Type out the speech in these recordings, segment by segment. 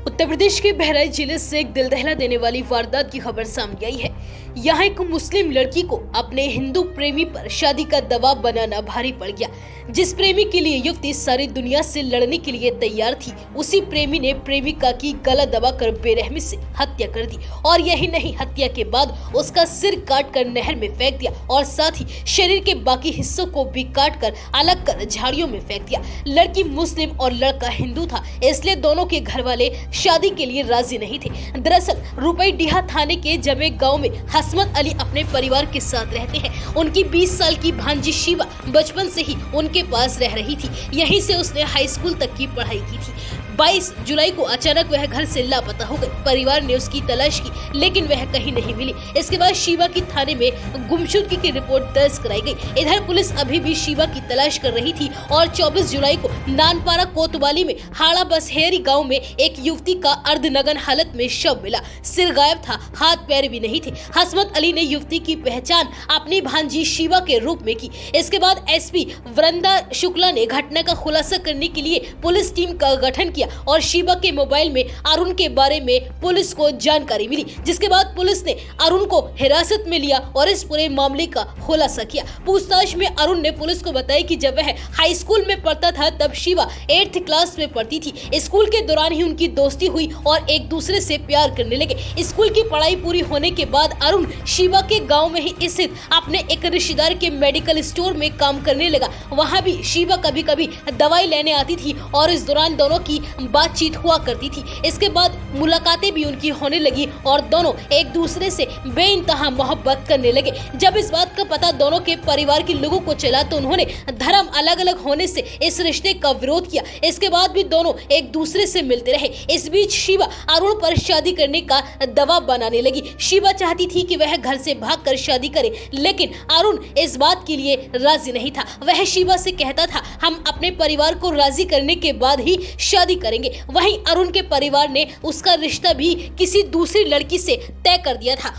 उत्तर प्रदेश के बहराइच जिले से एक दिल दहला देने वाली वारदात की खबर सामने आई है। यहाँ एक मुस्लिम लड़की को अपने हिंदू प्रेमी पर शादी का दबाव बनाना भारी पड़ गया। जिस प्रेमी के लिए युवती सारी दुनिया से लड़ने के लिए तैयार थी, उसी प्रेमी ने प्रेमिका की गला दबाकर बेरहमी से हत्या कर दी और यही नहीं, हत्या के बाद उसका सिर काट कर नहर में फेंक दिया और साथ ही शरीर के बाकी हिस्सों को भी काट कर अलग कर झाड़ियों में फेंक दिया। लड़की मुस्लिम और लड़का हिंदू था, इसलिए दोनों के घर वाले शादी के लिए राजी नहीं थे। दरअसल रुपईडीहा थाने के जमे गांव में हसमत अली अपने परिवार के साथ रहते हैं। उनकी 20 साल की भांजी शिवा बचपन से ही उनके पास रह रही थी। यहीं से उसने हाई स्कूल तक की पढ़ाई की थी। 22 जुलाई को अचानक वह घर से लापता हो गई। परिवार ने उसकी तलाश की, लेकिन वह कहीं नहीं मिली। इसके बाद शिवा की थाने में गुमशुदगी की रिपोर्ट दर्ज कराई गई। इधर पुलिस अभी भी शिवा की तलाश कर रही थी और 24 जुलाई को नानपारा कोतवाली में हाड़ा बसहेरी गांव में एक युवती का अर्धनग्न हालत में शव मिला। सिर गायब था, हाथ पैर भी नहीं थे। हसमत अली ने युवती की पहचान अपनी भांजी शिवा के रूप में की। इसके बाद एसपी वृंदा शुक्ला ने घटना का खुलासा करने के लिए पुलिस टीम का गठन किया और शिवा के मोबाइल में अरुण के बारे में पुलिस को जानकारी मिली, जिसके बाद पुलिस ने अरुण को हिरासत में लिया और इस पूरे मामले का खुलासा किया। पूछताछ में अरुण ने पुलिस को बताया कि जब वह हाई स्कूल में पढ़ता था तब शिवा 8th क्लास में पढ़ती थी। स्कूल के दौरान ही उनकी दोस्ती हुई और एक दूसरे से प्यार करने लगे। स्कूल की पढ़ाई पूरी होने के बाद अरुण शिवा के गाँव में ही स्थित अपने एक रिश्तेदार के मेडिकल स्टोर में काम करने लगा। वहाँ भी शिवा कभी कभी दवाई लेने आती थी और इस दौरान दोनों की बातचीत हुआ करती थी। इसके बाद मुलाकातें भी उनकी होने लगी और दोनों एक दूसरे से बेइंतहा मोहब्बत करने लगे। जब इस बात का पता दोनों के परिवार के लोगों को चला तो उन्होंने धर्म अलग अलग होने से इस रिश्ते का विरोध किया। इसके बाद भी दोनों एक दूसरे से मिलते रहे। इस बीच शिवा अरुण पर शादी करने का दबाव बनाने लगी। शिवा चाहती थी कि वह घर से भागकर शादी करे, लेकिन अरुण इस बात के लिए राजी नहीं था। वह शिवा से कहता था, हम अपने परिवार को राजी करने के बाद ही शादी करेंगे। वहीं अरुण के परिवार ने उसका रिश्ता भी किसी दूसरी लड़की से तय कर दिया था।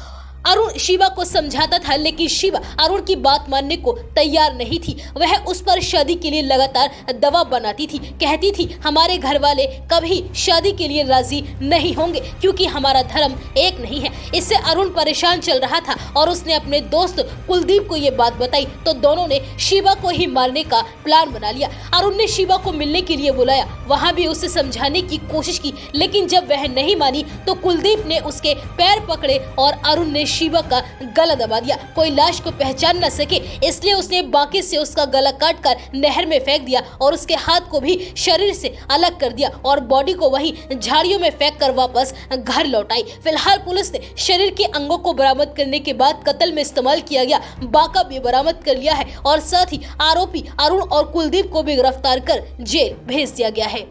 अरुण शिवा को समझाता था, लेकिन शिवा अरुण की बात मानने को तैयार नहीं थी। वह उस पर शादी के लिए लगातार दबाव बनाती थी। कहती थी, हमारे घर वाले कभी शादी के लिए राजी नहीं होंगे क्योंकि हमारा धर्म एक नहीं है। इससे अरुण परेशान चल रहा था और उसने अपने दोस्त कुलदीप को ये बात बताई तो दोनों ने शिवा को ही मारने का प्लान बना लिया। अरुण ने शिवा को मिलने के लिए बुलाया, वहाँ भी उसे समझाने की कोशिश की, लेकिन जब वह नहीं मानी तो कुलदीप ने उसके पैर पकड़े और अरुण ने शिवा का गला दबा दिया। कोई लाश को पहचान न सके इसलिए उसने बाकी से उसका गला काटकर नहर में फेंक दिया और उसके हाथ को भी शरीर से अलग कर दिया और बॉडी को वहीं झाड़ियों में फेंक कर वापस घर लौट आई। फिलहाल पुलिस ने शरीर के अंगों को बरामद करने के बाद कत्ल में इस्तेमाल किया गया बाका भी बरामद कर लिया है और साथ ही आरोपी अरुण और कुलदीप को भी गिरफ्तार कर जेल भेज दिया गया है।